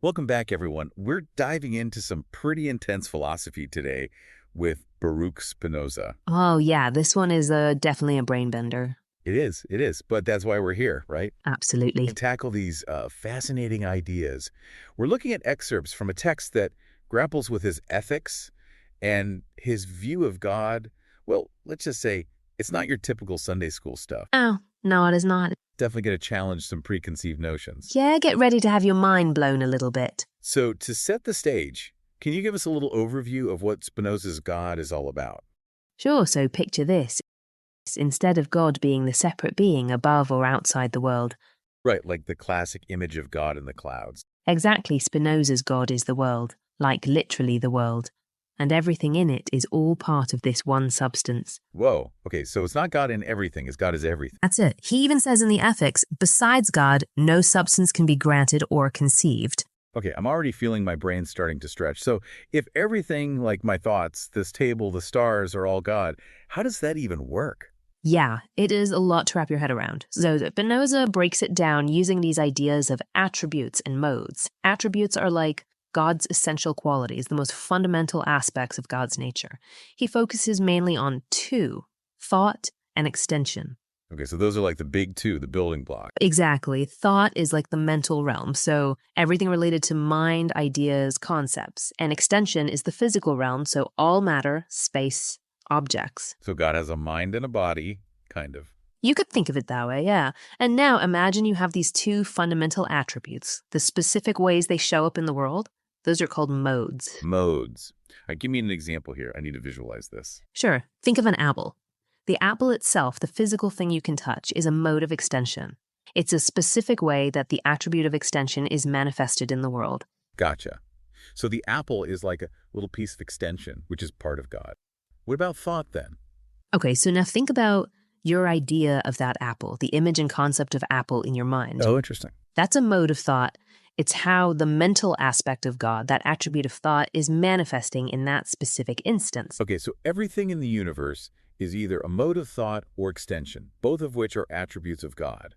Welcome back, everyone. We're diving into some pretty intense philosophy today with Baruch Spinoza. Oh, yeah, this one is definitely a brain bender. It is, but that's why we're here, right? Absolutely. To tackle these fascinating ideas. We're looking at excerpts from a text that grapples with his ethics and his view of God. Well, let's just say it's not your typical Sunday school stuff. Oh, no, it is not. Definitely going to challenge some preconceived notions. Yeah, get ready to have your mind blown a little bit. So to set the stage, can you give us a little overview of what Spinoza's God is all about? Sure, so picture this. Instead of God being the separate being above or outside the world, Right, like the classic image of God in the clouds. exactly Spinoza's God is the world, like literally the world. And everything in it is all part of this one substance. Whoa, okay, so it's not God in everything, it's God is everything. That's it. He even says in the Ethics, besides God, no substance can be granted or conceived. Okay, I'm already feeling my brain starting to stretch. So if everything, like my thoughts, this table, the stars, are all God, how does that even work? Yeah, it is a lot to wrap your head around. So Spinoza breaks it down using these ideas of attributes and modes. Attributes are like God's essential qualities, the most fundamental aspects of God's nature. He focuses mainly on two, thought and extension. Okay, so those are like the big two, the building block. Exactly. Thought is like the mental realm, so everything related to mind, ideas, concepts. And extension is the physical realm, so all matter, space, objects. So God has a mind and a body, kind of. You could think of it that way, yeah. And now imagine you have these two fundamental attributes, the specific ways they show up in the world. Those are called modes. Modes. All right, give me an example here. I need to visualize this. Sure, think of an apple. The apple itself, the physical thing you can touch, is a mode of extension. It's a specific way that the attribute of extension is manifested in the world. Gotcha. So the apple is like a little piece of extension, which is part of God. What about thought then? Okay, so now think about your idea of that apple, the image and concept of apple in your mind. Oh, interesting. That's a mode of thought. It's how the mental aspect of God, that attribute of thought, is manifesting in that specific instance. Okay, so everything in the universe is either a mode of thought or extension, both of which are attributes of God.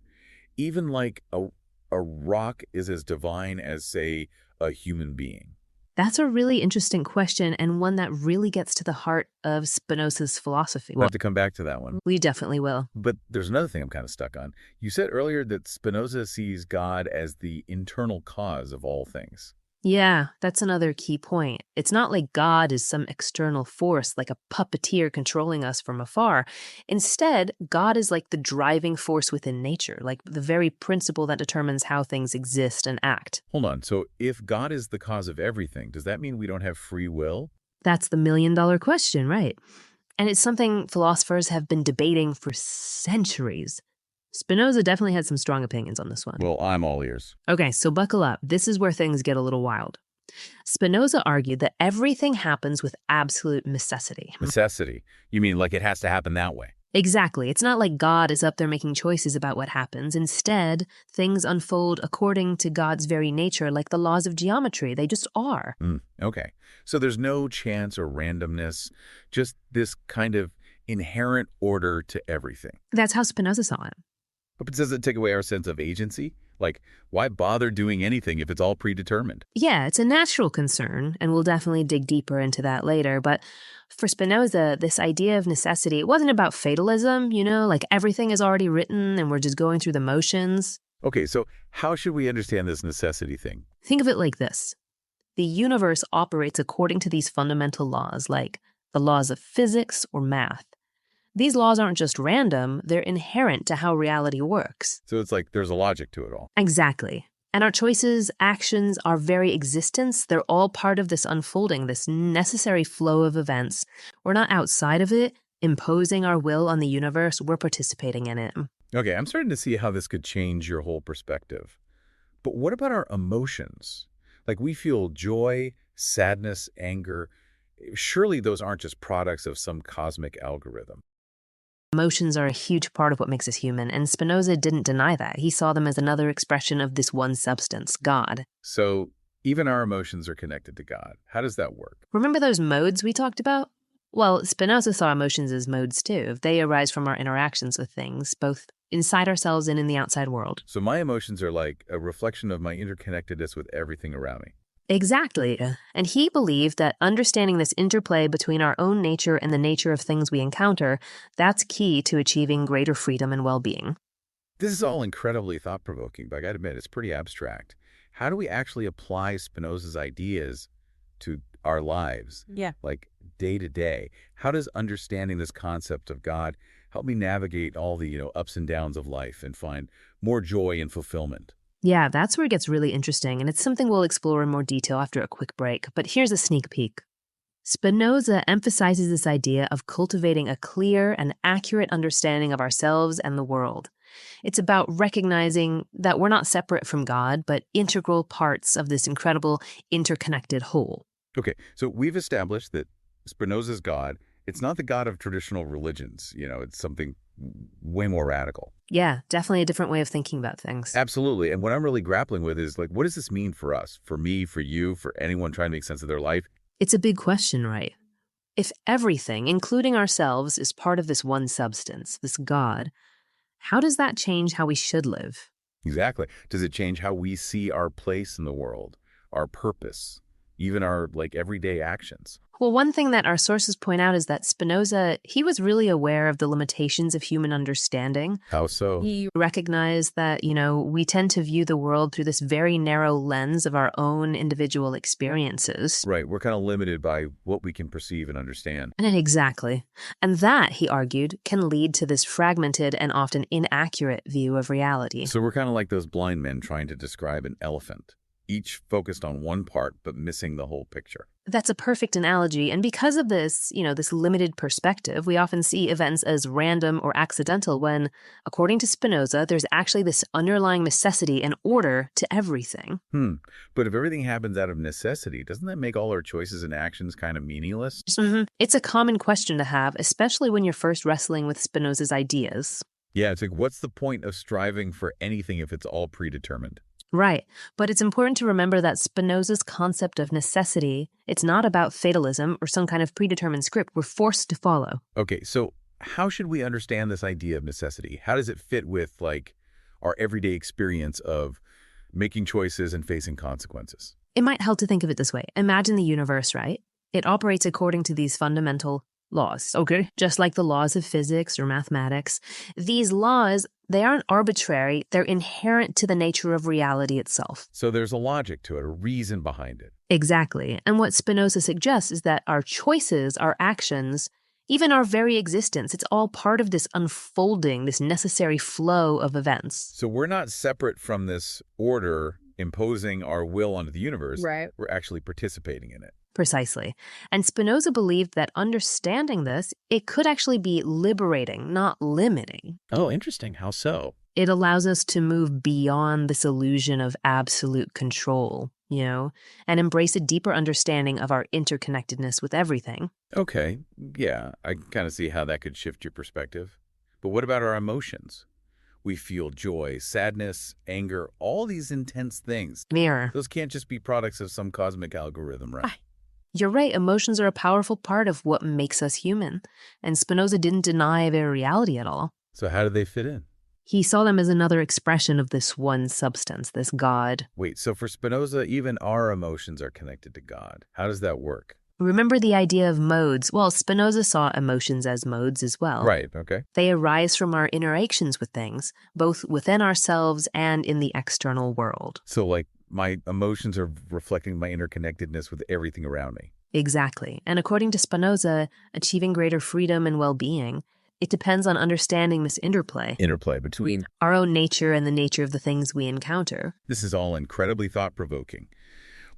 Even like a rock is as divine as, say, a human being. That's a really interesting question and one that really gets to the heart of Spinoza's philosophy. We'll have to come back to that one. We definitely will. But there's another thing I'm kind of stuck on. You said earlier that Spinoza sees God as the internal cause of all things. Yeah, that's another key point. It's not like God is some external force, like a puppeteer controlling us from afar. Instead, God is like the driving force within nature, like the very principle that determines how things exist and act. Hold on. So if God is the cause of everything, does that mean we don't have free will? That's the million-dollar question, right? And it's something philosophers have been debating for centuries. Spinoza definitely had some strong opinions on this one. Well, I'm all ears. Okay, so buckle up. This is where things get a little wild. Spinoza argued that everything happens with absolute necessity. Necessity? You mean like it has to happen that way? Exactly. It's not like God is up there making choices about what happens. Instead, things unfold according to God's very nature, like the laws of geometry. They just are. Okay. So there's no chance or randomness, just this kind of inherent order to everything. That's how Spinoza saw it. But does it take away our sense of agency? Like, why bother doing anything if it's all predetermined? Yeah, it's a natural concern, and we'll definitely dig deeper into that later. But for Spinoza, this idea of necessity, it wasn't about fatalism, like everything is already written and we're just going through the motions. Okay, so how should we understand this necessity thing? Think of it like this. The universe operates according to these fundamental laws, like the laws of physics or math. These laws aren't just random, they're inherent to how reality works. So it's like there's a logic to it all. Exactly. And our choices, actions, our very existence, they're all part of this unfolding, this necessary flow of events. We're not outside of it, imposing our will on the universe, we're participating in it. Okay, I'm starting to see how this could change your whole perspective. But what about our emotions? Like we feel joy, sadness, anger. Surely those aren't just products of some cosmic algorithm. Emotions are a huge part of what makes us human, and Spinoza didn't deny that. He saw them as another expression of this one substance, God. So even our emotions are connected to God. How does that work? Remember those modes we talked about? Well, Spinoza saw emotions as modes too. They arise from our interactions with things, both inside ourselves and in the outside world. So my emotions are like a reflection of my interconnectedness with everything around me. Exactly. And he believed that understanding this interplay between our own nature and the nature of things we encounter, that's key to achieving greater freedom and well-being. This is all incredibly thought-provoking, but I gotta admit, it's pretty abstract. How do we actually apply Spinoza's ideas to our lives, Yeah. like day to day? How does understanding this concept of God help me navigate all the, ups and downs of life and find more joy and fulfillment? Yeah, that's where it gets really interesting, and it's something we'll explore in more detail after a quick break. But here's a sneak peek. Spinoza emphasizes this idea of cultivating a clear and accurate understanding of ourselves and the world. It's about recognizing that we're not separate from God, but integral parts of this incredible interconnected whole. Okay, so we've established that Spinoza's God, it's not the God of traditional religions. It's something way more radical. Yeah, definitely a different way of thinking about things. Absolutely. And what I'm really grappling with is, like, what does this mean for us, for me, for you, for anyone trying to make sense of their life? It's a big question, right? If everything, including ourselves, is part of this one substance, this God, how does that change how we should live? Exactly. Does it change how we see our place in the world, our purpose, even our, everyday actions? Well, one thing that our sources point out is that Spinoza, he was really aware of the limitations of human understanding. How so? He recognized that, we tend to view the world through this very narrow lens of our own individual experiences. Right. We're kind of limited by what we can perceive and understand. And exactly. And that, he argued, can lead to this fragmented and often inaccurate view of reality. So we're kind of like those blind men trying to describe an elephant, each focused on one part but missing the whole picture. That's a perfect analogy. And because of this, this limited perspective, we often see events as random or accidental when, according to Spinoza, there's actually this underlying necessity and order to everything. But if everything happens out of necessity, doesn't that make all our choices and actions kind of meaningless? It's a common question to have, especially when you're first wrestling with Spinoza's ideas. Yeah, it's like, what's the point of striving for anything if it's all predetermined? Right. But it's important to remember that Spinoza's concept of necessity, it's not about fatalism or some kind of predetermined script we're forced to follow. Okay, so how should we understand this idea of necessity? How does it fit with, our everyday experience of making choices and facing consequences? It might help to think of it this way. Imagine the universe, right? It operates according to these fundamental laws, okay? Just like the laws of physics or mathematics. These laws, they aren't arbitrary. They're inherent to the nature of reality itself. So there's a logic to it, a reason behind it. Exactly. And what Spinoza suggests is that our choices, our actions, even our very existence, it's all part of this unfolding, this necessary flow of events. So we're not separate from this order imposing our will onto the universe. Right. We're actually participating in it. Precisely. And Spinoza believed that understanding this, it could actually be liberating, not limiting. Oh, interesting. How so? It allows us to move beyond this illusion of absolute control, and embrace a deeper understanding of our interconnectedness with everything. Okay, yeah, I kind of see how that could shift your perspective. But what about our emotions? We feel joy, sadness, anger, all these intense things. Mirror. Those can't just be products of some cosmic algorithm, right? You're right, emotions are a powerful part of what makes us human, and Spinoza didn't deny their reality at all. So how do they fit in? He saw them as another expression of this one substance, this God. Wait, so for Spinoza, even our emotions are connected to God. How does that work? Remember the idea of modes? Well, Spinoza saw emotions as modes as well. Right, okay. They arise from our interactions with things, both within ourselves and in the external world. So, my emotions are reflecting my interconnectedness with everything around me. Exactly. And according to Spinoza, achieving greater freedom and well-being, it depends on understanding this interplay. Interplay between our own nature and the nature of the things we encounter. This is all incredibly thought-provoking.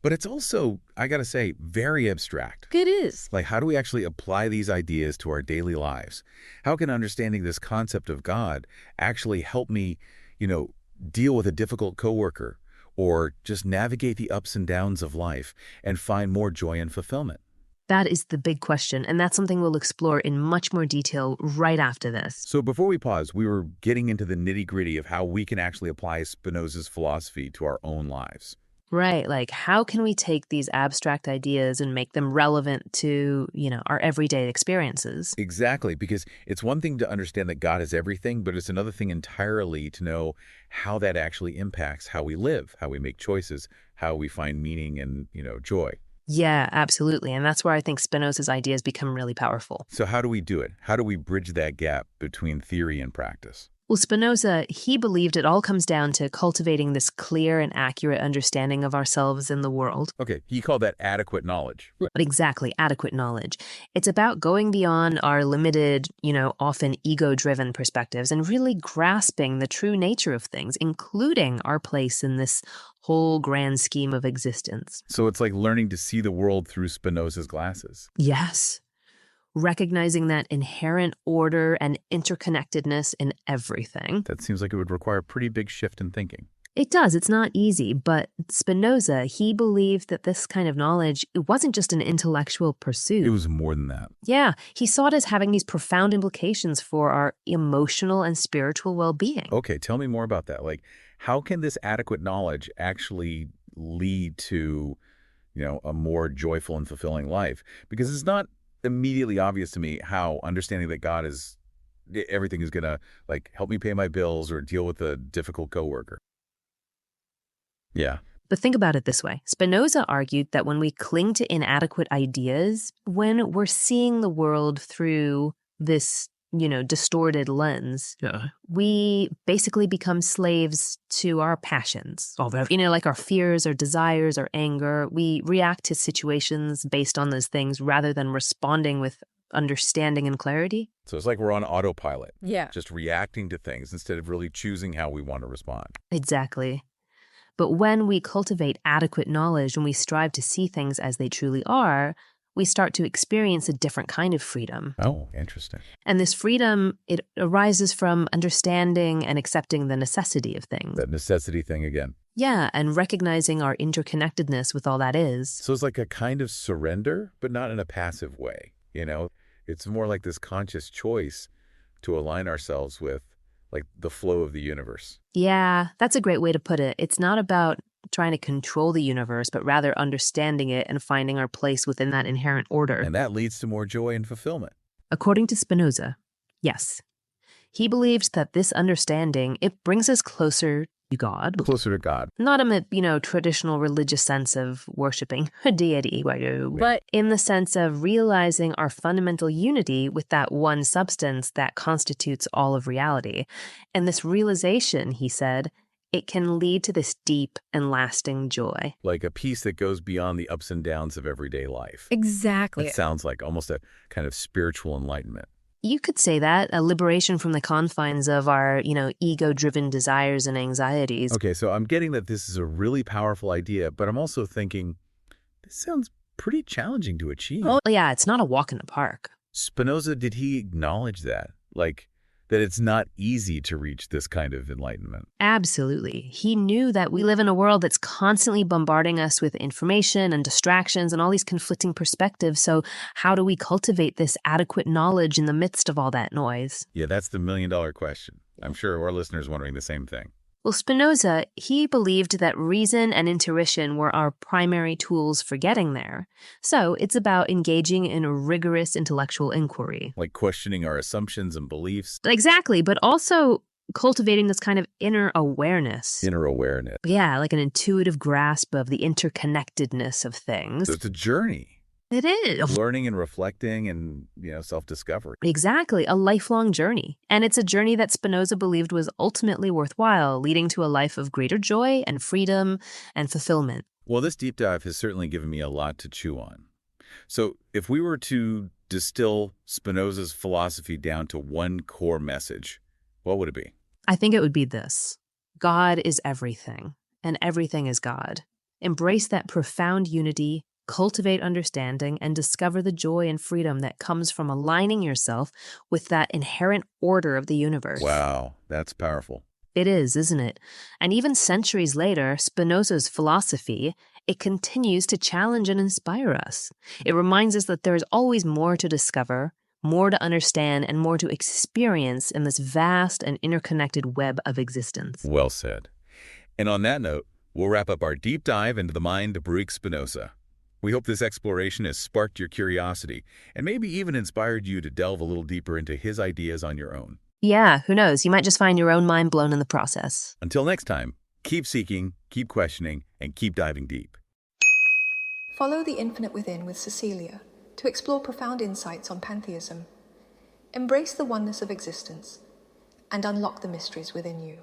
But it's also, I gotta say, very abstract. It is. How do we actually apply these ideas to our daily lives? How can understanding this concept of God actually help me, deal with a difficult coworker, or just navigate the ups and downs of life and find more joy and fulfillment? That is the big question, and that's something we'll explore in much more detail right after this. So before we pause, we were getting into the nitty-gritty of how we can actually apply Spinoza's philosophy to our own lives. Right. Like, how can we take these abstract ideas and make them relevant to, our everyday experiences? Exactly, because it's one thing to understand that God is everything, but it's another thing entirely to know how that actually impacts how we live, how we make choices, how we find meaning and, joy. Yeah, absolutely. And that's where I think Spinoza's ideas become really powerful. So how do we do it? How do we bridge that gap between theory and practice? Well, Spinoza, he believed it all comes down to cultivating this clear and accurate understanding of ourselves and the world. Okay, he called that adequate knowledge. But exactly, adequate knowledge. It's about going beyond our limited, often ego-driven perspectives and really grasping the true nature of things, including our place in this whole grand scheme of existence. So it's like learning to see the world through Spinoza's glasses. Yes. Recognizing that inherent order and interconnectedness in everything. That seems like it would require a pretty big shift in thinking. It does. It's not easy, but Spinoza, he believed that this kind of knowledge, it wasn't just an intellectual pursuit. It was more than that. Yeah, he saw it as having these profound implications for our emotional and spiritual well-being. Okay, tell me more about that. Like, how can this adequate knowledge actually lead to, a more joyful and fulfilling life? Because it's not immediately obvious to me how understanding that God is everything is going to help me pay my bills or deal with a difficult coworker. Yeah. But think about it this way. Spinoza argued that when we cling to inadequate ideas, when we're seeing the world through this, distorted lens, we basically become slaves to our passions. Like our fears, our desires, our anger. We react to situations based on those things rather than responding with understanding and clarity. So it's like we're on autopilot. Yeah. Just reacting to things instead of really choosing how we want to respond. Exactly. But when we cultivate adequate knowledge and we strive to see things as they truly are, we start to experience a different kind of freedom. Oh, interesting. And this freedom, it arises from understanding and accepting the necessity of things. That necessity thing again. Yeah, and recognizing our interconnectedness with all that is. So it's like a kind of surrender, but not in a passive way. It's more like this conscious choice to align ourselves with the flow of the universe. Yeah, that's a great way to put it. It's not about trying to control the universe, but rather understanding it and finding our place within that inherent order. And that leads to more joy and fulfillment. According to Spinoza, yes. He believed that this understanding, it brings us closer to God. Closer to God. Not in the, traditional religious sense of worshiping a deity, but in the sense of realizing our fundamental unity with that one substance that constitutes all of reality. And this realization, he said, it can lead to this deep and lasting joy. Like a peace that goes beyond the ups and downs of everyday life. Exactly. It sounds like almost a kind of spiritual enlightenment. You could say that, a liberation from the confines of our, ego-driven desires and anxieties. Okay, so I'm getting that this is a really powerful idea, but I'm also thinking, this sounds pretty challenging to achieve. Oh, yeah, it's not a walk in the park. Spinoza, did he acknowledge that? That it's not easy to reach this kind of enlightenment? Absolutely. He knew that we live in a world that's constantly bombarding us with information and distractions and all these conflicting perspectives. So how do we cultivate this adequate knowledge in the midst of all that noise? Yeah, that's the million-dollar question. I'm sure our listeners are wondering the same thing. Well, Spinoza, he believed that reason and intuition were our primary tools for getting there. So it's about engaging in a rigorous intellectual inquiry. Like questioning our assumptions and beliefs. Exactly, but also cultivating this kind of inner awareness. Inner awareness. Yeah, like an intuitive grasp of the interconnectedness of things. So it's a journey. It is. Learning and reflecting and, self-discovery. Exactly, a lifelong journey. And it's a journey that Spinoza believed was ultimately worthwhile, leading to a life of greater joy and freedom and fulfillment. Well, this deep dive has certainly given me a lot to chew on. So if we were to distill Spinoza's philosophy down to one core message, what would it be? I think it would be this. God is everything, and everything is God. Embrace that profound unity, cultivate understanding, and discover the joy and freedom that comes from aligning yourself with that inherent order of the universe. Wow, that's powerful. It is, isn't it? And even centuries later, Spinoza's philosophy, it continues to challenge and inspire us. It reminds us that there is always more to discover, more to understand, and more to experience in this vast and interconnected web of existence. Well said. And on that note, we'll wrap up our deep dive into the mind of Baruch Spinoza. We hope this exploration has sparked your curiosity and maybe even inspired you to delve a little deeper into his ideas on your own. Yeah, who knows? You might just find your own mind blown in the process. Until next time, keep seeking, keep questioning, and keep diving deep. Follow The Infinite Within with Cecilia to explore profound insights on pantheism. Embrace the oneness of existence and unlock the mysteries within you.